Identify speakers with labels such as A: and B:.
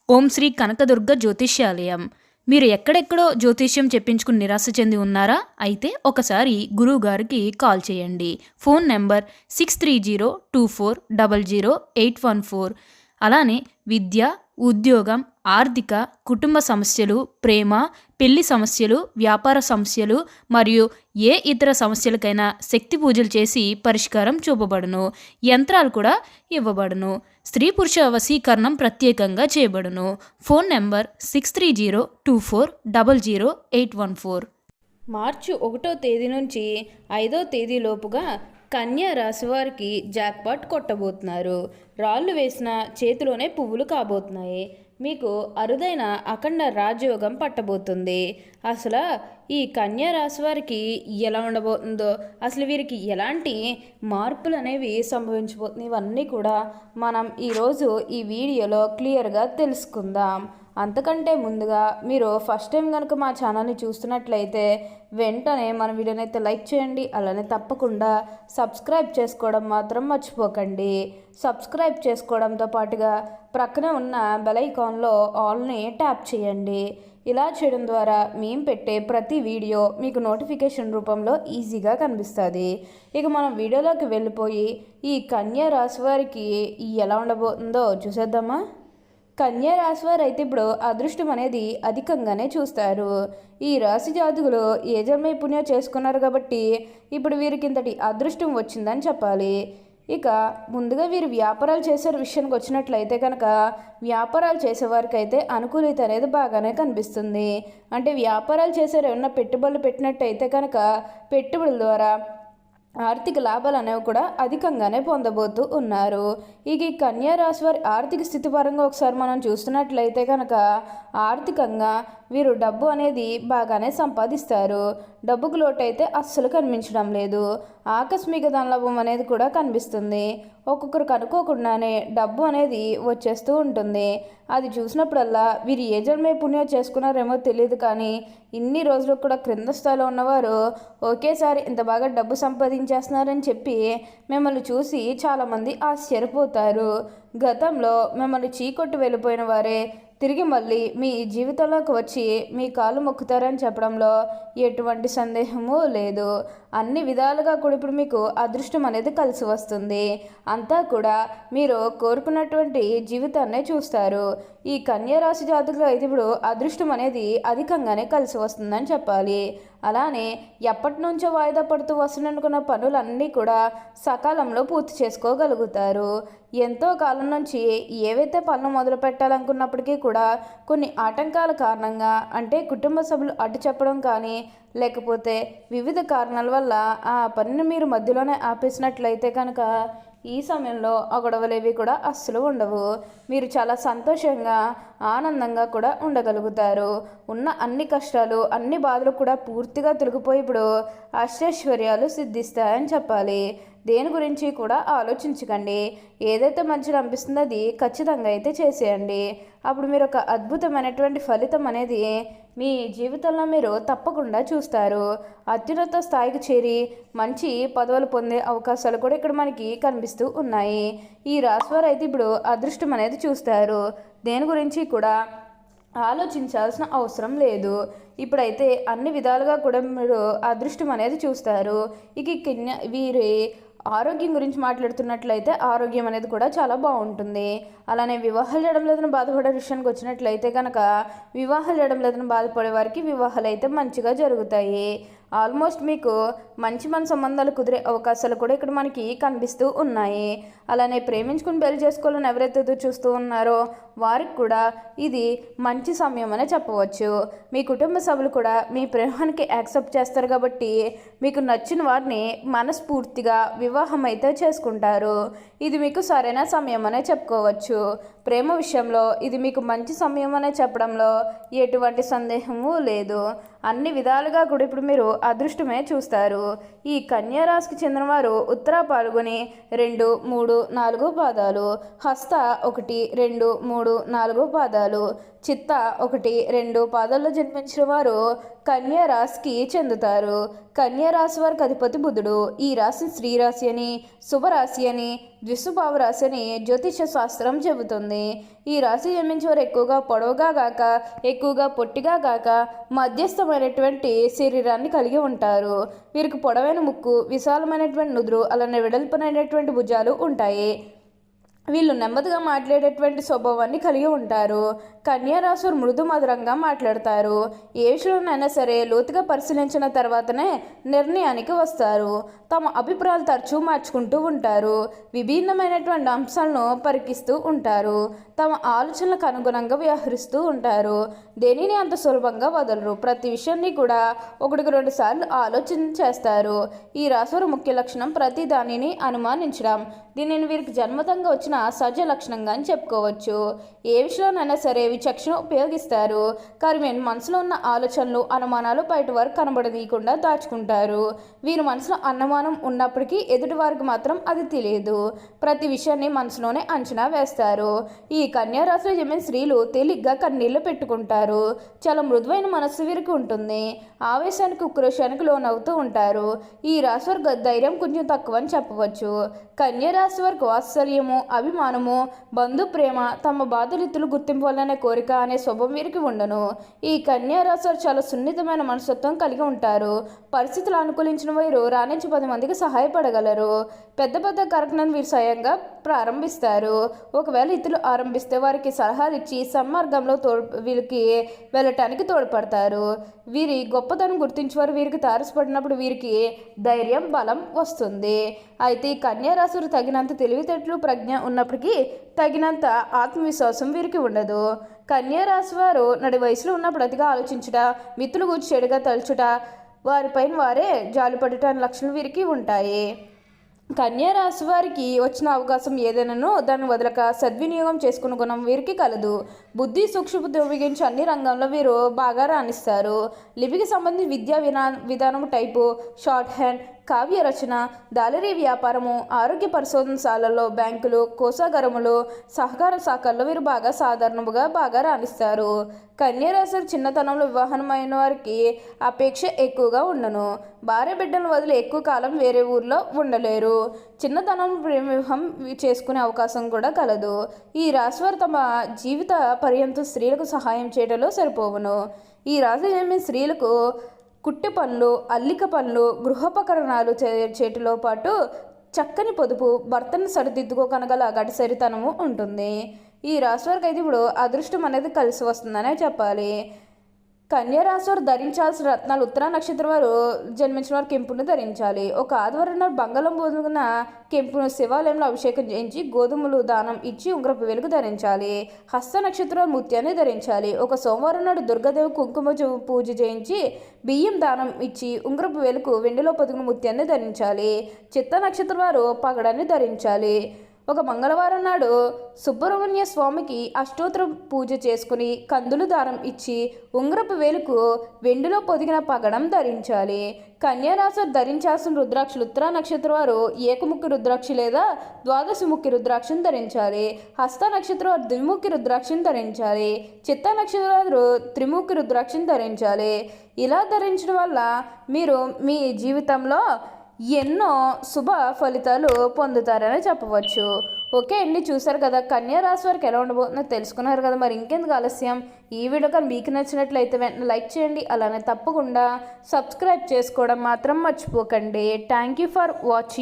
A: ఓం శ్రీ కనకదుర్గ జ్యోతిష్యాలయం. మీరు ఎక్కడెక్కడో జ్యోతిష్యం చెప్పించుకుని నిరాశ చెంది ఉన్నారా? అయితే ఒకసారి గురువుగారికి కాల్ చేయండి. Phone number 6302400814. అలానే విద్య, ఉద్యోగం, ఆర్థిక, కుటుంబ సమస్యలు, ప్రేమ, పెళ్లి సమస్యలు, వ్యాపార సమస్యలు మరియు ఏ ఇతర సమస్యలకైనా శక్తి పూజలు చేసి పరిష్కారం చూపబడును. యంత్రాలు కూడా ఇవ్వబడును. స్త్రీ పురుష వశీకరణం ప్రత్యేకంగా చేయబడును. Phone number 6302400814.
B: మార్చి 1వ తేదీ నుంచి 5వ తేదీలోపుగా కన్యా రాశి వారికి జాక్పాట్ కొట్టబోతున్నారు. రాళ్ళు వేసిన చేతిలోనే పువ్వులు కాబోతున్నాయి. మీకు అరుదైన అఖండ రాజయోగం పట్టబోతుంది. అసలు ఈ కన్యా రాశి వారికి ఎలా ఉండబోతుందో, అసలు వీరికి ఎలాంటి మార్పులు అనేవి సంభవించబోతున్నాయి, ఇవన్నీ కూడా మనం ఈరోజు ఈ వీడియోలో క్లియర్గా తెలుసుకుందాం. అంతకంటే ముందుగా మీరు ఫస్ట్ టైం కనుక మా ఛానల్ని చూస్తున్నట్లయితే వెంటనే మన వీడియోని అయితే లైక్ చేయండి. అలానే తప్పకుండా సబ్స్క్రైబ్ చేసుకోవడం మాత్రం మర్చిపోకండి. సబ్స్క్రైబ్ చేసుకోవడంతో పాటుగా ప్రక్కనే ఉన్న బెల్ ఐకాన్లో ఆల్ని ట్యాప్ చేయండి. ఇలా చేయడం ద్వారా మేము పెట్టే ప్రతి వీడియో మీకు నోటిఫికేషన్ రూపంలో ఈజీగా కనిపిస్తుంది. ఇక మనం వీడియోలోకి వెళ్ళిపోయి ఈ కన్యా రాశి వారికి ఎలా ఉండబోతుందో చూసేద్దామా. కన్యా రాశి వారు అయితే ఇప్పుడు అదృష్టం అనేది అధికంగానే చూస్తారు. ఈ రాశి జాతకులు ఏ జన్మ పుణ్యం చేసుకున్నారు కాబట్టి ఇప్పుడు వీరికి ఇంతటి అదృష్టం వచ్చిందని చెప్పాలి. ఇక ముందుగా వీరు వ్యాపారాలు చేసే విషయానికి వచ్చినట్లయితే కనుక వ్యాపారాలు చేసేవారికి అయితే అనుకూలత అనేది బాగానే కనిపిస్తుంది. అంటే వ్యాపారాలు చేసే ఏమన్నా పెట్టుబడులు పెట్టినట్టయితే కనుక పెట్టుబడుల ద్వారా ఆర్థిక లాభాలు అనేవి కూడా అధికంగానే పొందబోతూ ఉన్నారు. ఇక ఈ కన్యా రాశి వారి ఆర్థిక స్థితి పరంగా ఒకసారి మనం చూస్తున్నట్లయితే కనుక ఆర్థికంగా వీరు డబ్బు అనేది బాగానే సంపాదిస్తారు. డబ్బుకు లోటు అయితే అస్సలు కనిపించడం లేదు. ఆకస్మిక ధనలాభం అనేది కూడా కనిపిస్తుంది. ఒక్కొక్కరికి అనుకోకుండానే డబ్బు అనేది వచ్చేస్తూ ఉంటుంది. అది చూసినప్పుడల్లా వీరు ఏ జన్మే పుణ్యం చేసుకున్నారేమో తెలియదు, కానీ ఇన్ని రోజులు కూడా క్రింద స్థాయిలో ఉన్నవారు ఒకేసారి ఇంత బాగా డబ్బు సంపాదించేస్తున్నారని చెప్పి మిమ్మల్ని చూసి చాలామంది ఆశ్చర్యపోతారు. గతంలో మిమ్మల్ని చీకొట్టు వెళ్ళిపోయిన వారే తిరిగి మళ్ళీ మీ జీవితంలోకి వచ్చి మీ కాళ్ళు మొక్కుతారని చెప్పడంలో ఎటువంటి సందేహము లేదు. అన్ని విధాలుగా కూడా ఇప్పుడు మీకు అదృష్టం అనేది కలిసి వస్తుంది. అంతా కూడా మీరు కోరుకున్నటువంటి జీవితాన్నే చూస్తారు. ఈ కన్యా రాశి జాతకులు అయితే ఇప్పుడు అదృష్టం అనేది అధికంగానే కలిసి వస్తుందని చెప్పాలి. అలానే ఎప్పటి నుంచో వాయిదా పడుతూ వస్తున్ననుకున్న పనులన్నీ కూడా సకాలంలో పూర్తి చేసుకోగలుగుతారు. ఎంతో కాలం నుంచి ఏవైతే పనులు మొదలు పెట్టాలనుకున్నప్పటికీ కూడా కొన్ని ఆటంకాల కారణంగా, అంటే కుటుంబ సభ్యులు అడ్డు చెప్పడం కానీ లేకపోతే వివిధ కారణాల వల్ల ఆ పనిని మీరు మధ్యలోనే ఆపేసినట్లయితే కనుక ఈ సమయంలో ఆ గొడవలేవి కూడా అస్సలు ఉండవు. మీరు చాలా సంతోషంగా ఆనందంగా కూడా ఉండగలుగుతారు. ఉన్న అన్ని కష్టాలు అన్ని బాధలు కూడా పూర్తిగా తొలగిపోయి ఇప్పుడు అష్టైశ్వర్యాలు సిద్ధిస్తాయని చెప్పాలి. దేని గురించి కూడా ఆలోచించకండి. ఏదైతే మంచిగా అనిపిస్తుందో అది ఖచ్చితంగా అయితే చేసేయండి. అప్పుడు మీరు ఒక అద్భుతమైనటువంటి ఫలితం అనేది మీ జీవితంలో మీరు తప్పకుండా చూస్తారు. అత్యున్నత స్థాయికి చేరి మంచి పదవులు పొందే అవకాశాలు కూడా ఇక్కడ మనకి కనిపిస్తూ ఉన్నాయి. ఈ రాశివారు అయితే ఇప్పుడు అదృష్టం అనేది చూస్తారు. దేని గురించి కూడా ఆలోచించాల్సిన అవసరం లేదు. ఇప్పుడైతే అన్ని విధాలుగా కూడా మీరు అదృష్టం అనేది చూస్తారు. ఇక వీరి ఆరోగ్యం గురించి మాట్లాడుతున్నట్లయితే ఆరోగ్యం అనేది కూడా చాలా బాగుంటుంది. అలానే వివాహాలు చేయడం లేదని బాధపడే విషయానికి వచ్చినట్లయితే కనుక వివాహాలు చేయడం లేదని బాధపడే వారికి వివాహాలు అయితే మంచిగా జరుగుతాయి. ఆల్మోస్ట్ మీకు మంచి సంబంధాలు కుదిరే అవకాశాలు కూడా ఇక్కడ మనకి కనిపిస్తూ ఉన్నాయి. అలానే ప్రేమించుకుని పెళ్లి చేసుకోవాలని ఎవరైతే ఎదురు చూస్తూ ఉన్నారో వారికి కూడా ఇది మంచి సమయం అనే చెప్పవచ్చు. మీ కుటుంబ సభ్యులు కూడా మీ ప్రేమానికి యాక్సెప్ట్ చేస్తారు కాబట్టి మీకు నచ్చిన వారిని మనస్ఫూర్తిగా వివాహం అయితే చేసుకుంటారు. ఇది మీకు సరైన సమయం అనే చెప్పుకోవచ్చు. ప్రేమ విషయంలో ఇది మీకు మంచి సమయం అనే చెప్పడంలో ఎటువంటి సందేహము లేదు. అన్ని విధాలుగా కూడా ఇప్పుడు మీరు అదృష్టమే చూస్తారు. ఈ కన్యా రాశికి చెందిన వారు ఉత్తర పాల్గొని 2, 3, 4 పాదాలు, హస్త 1, 2, 3, 4 పాదాలు, చిత్త 1, 2 పాదాల్లో జన్మించిన వారు కన్యా రాశికి చెందుతారు. కన్యా రాశి వారికి అధిపతి బుధుడు. ఈ రాశి స్త్రీ రాశి అని, శుభరాశి అని ద్విసుభావ రాశి అని జ్యోతిష శాస్త్రం చెబుతుంది. ఈ రాశి జన్మించేవారు ఎక్కువగా పొడవుగా గాక ఎక్కువగా పొట్టిగా గాక మధ్యస్థమైనటువంటి శరీరాన్ని కలిగి ఉంటారు. వీరికి పొడవైన ముక్కు, విశాలమైనటువంటి నుదురు, అలానే వెడల్పునైనటువంటి భుజాలు ఉంటాయి. వీళ్ళు నెమ్మదిగా మాట్లాడేటువంటి స్వభావాన్ని కలిగి ఉంటారు. కన్యా రాశి వారు మృదు మధురంగా మాట్లాడతారు. ఏ విషయంలోనైనా సరే లోతుగా పరిశీలించిన తర్వాతనే నిర్ణయానికి వస్తారు. తమ అభిప్రాయాలు తరచూ మార్చుకుంటూ ఉంటారు. విభిన్నమైనటువంటి అంశాలను పరికిస్తూ ఉంటారు. తమ ఆలోచనలకు అనుగుణంగా వ్యవహరిస్తూ ఉంటారు. దేనిని అంత సులభంగా వదలరు. ప్రతి విషయాన్ని కూడా 1-2 సార్లు ఆలోచన చేస్తారు. ఈ రాశివారి ముఖ్య లక్షణం ప్రతి దానిని అనుమానించడం. దీనిని వీరికి జన్మతంగా వచ్చిన సహజ లక్షణంగా అని చెప్పుకోవచ్చు. ఏ విషయంలోనైనా సరే విచక్షణ ఉపయోగిస్తారు. కానీ వీరి మనసులో ఉన్న ఆలోచనలు, అనుమానాలు బయట వారికి కనబడనీయకుండా దాచుకుంటారు. వీరి మనసులో అనుమానం ఉన్నప్పటికీ ఎదుటి వారికి మాత్రం అది తెలియదు. ప్రతి విషయాన్ని మనసులోనే అంచనా వేస్తారు. ఈ కన్యా రాశిలో జన్మించిన స్త్రీలు తేలిగ్గా కన్నీళ్లు పెట్టుకుంటారు. చాలా మృదువైన మనస్సు వీరికి ఉంటుంది. ఆవేశానికి, ఉక్రోషానికి లోనవుతూ ఉంటారు. ఈ రాశి వారికి ధైర్యం కొంచెం తక్కువ అని చెప్పవచ్చు. కన్యా రాశి వారికి వాత్సల్యము, అభిమానము, బంధు ప్రేమ, తమ బాధలితులు గుర్తింపు వల్లనే కోరిక అనే స్వభావం వీరికి ఉండను. ఈ కన్యా రాశి వారు చాలా సున్నితమైన మనస్తత్వం కలిగి ఉంటారు. పరిస్థితులు అనుకూలించిన వీరు రాణించి 10 మందికి సహాయపడగలరు. పెద్ద పెద్ద కార్యక్రమాలను వీరు స్వయంగా ప్రారంభిస్తారు. ఒకవేళ ఇతరులు ఆరంభిస్తే వారికి సలహాలు ఇచ్చి సన్మార్గంలో వీరికి వెళ్ళటానికి తోడ్పడతారు. వీరి గొప్పతనం గుర్తించేవారు వీరికి తారసపడినప్పుడు వీరికి ధైర్యం, బలం వస్తుంది. అయితే ఈ కన్యా రాశి వారు తగినంత తెలివితేటలు, ప్రజ్ఞ ఉన్నప్పటికీ తగినంత ఆత్మవిశ్వాసం వీరికి ఉండదు. కన్యా రాశి వారు నడి వయసులో ఉన్నప్పుడు అతిగా ఆలోచించుట, మిత్రులు గురించి చెడుగా తలుచుట, వారిపైన వారే జాలిపడట అనే లక్షణాలు వీరికి ఉంటాయి. కన్యా రాశి వారికి వచ్చిన అవకాశం ఏదైనానో దాన్ని వదలక సద్వినియోగం చేసుకునే గుణం వీరికి కలదు. బుద్ధి, సూక్ష్మబుద్ధి ఉపయోగించి అన్ని రంగంలో వీరు బాగా రాణిస్తారు. లిపికి సంబంధించి విద్యా విధానము, టైపు, షార్ట్ హ్యాండ్, కావ్య రచన, దాలరీ వ్యాపారము, ఆరోగ్య పరిశోధనశాలల్లో, బ్యాంకులు, కోశాగారములు, సహకార శాఖల్లో వీరు సాధారణంగా బాగా రాణిస్తారు. కన్యా రాశి చిన్నతనంలో వివాహమైన వారికి అపేక్ష ఎక్కువగా ఉండను. భార్య బిడ్డలను వదిలి ఎక్కువ కాలం వేరే ఊర్లో ఉండలేరు. చిన్నతనంలో ప్రేమ వివాహం చేసుకునే అవకాశం కూడా కలదు. ఈ రాశివారు తమ జీవిత పర్యంతం స్త్రీలకు సహాయం చేయడంలో సరిపోవును. ఈ రాశి జన్మించిన స్త్రీలకు కుట్టి పనులు, అల్లిక పనులు, గృహోపకరణాలు చేతిలో పాటు చక్కని పొదుపు, భర్తను సరిదిద్దుకోగల గడిసరితనము ఉంటుంది. ఈ రాశి వారికి అయితే ఇప్పుడు అదృష్టం అనేది కలిసి వస్తుందనే చెప్పాలి. కన్యా రాశి వారు ధరించాల్సిన రత్నాలు ఉత్తరా నక్షత్రం వారు జన్మించిన వారు కెంపును ధరించాలి. ఒక ఆదివారం నాడు బంగాళం బోధున కెంపును శివాలయంలో అభిషేకం చేయించి గోధుమలు దానం ఇచ్చి ఉంగరపు వెలుగు ధరించాలి. హస్త నక్షత్రం ముత్యాన్ని ధరించాలి. ఒక సోమవారం నాడు దుర్గాదేవి కుంకుమ పూజ చేయించి బియ్యం దానం ఇచ్చి ఉంగరపు వెలుగు వెండిలో పొదిగిన ముత్యాన్ని ధరించాలి. చిత్త నక్షత్రం వారు పగడాన్ని ధరించాలి. ఒక మంగళవారం నాడు సుబ్రహ్మణ్య స్వామికి అష్టోత్తరం పూజ చేసుకుని కందులు దానం ఇచ్చి ఉంగరపు వేలుకు వెండిలో పొదిగిన పగడం ధరించాలి. కన్యా రాశి ధరించాల్సిన రుద్రాక్షలు ఉత్తరా నక్షత్రం వారు ఏకముఖి రుద్రాక్ష లేదా ద్వాదశముఖి రుద్రాక్షను ధరించాలి. హస్త నక్షత్రం వారు ద్విముఖి రుద్రాక్షను ధరించాలి. చిత్త నక్షత్రం వారు త్రిముఖి రుద్రాక్షను ధరించాలి. ఇలా ధరించడం వల్ల మీరు మీ జీవితంలో ఎన్నో శుభ ఫలితాలు పొందుతారని చెప్పవచ్చు. ఓకే అండి, చూసారు కదా కన్యా రాశి వారికి ఎలా ఉండబోతుందో తెలుసుకున్నారు కదా. మరి ఇంకెందుకు ఆలస్యం, ఈ వీడియో కానీ మీకు నచ్చినట్లయితే వెంటనే లైక్ చేయండి. అలానే తప్పకుండా సబ్స్క్రైబ్ చేసుకోవడం మాత్రం మర్చిపోకండి. Thank you for watching.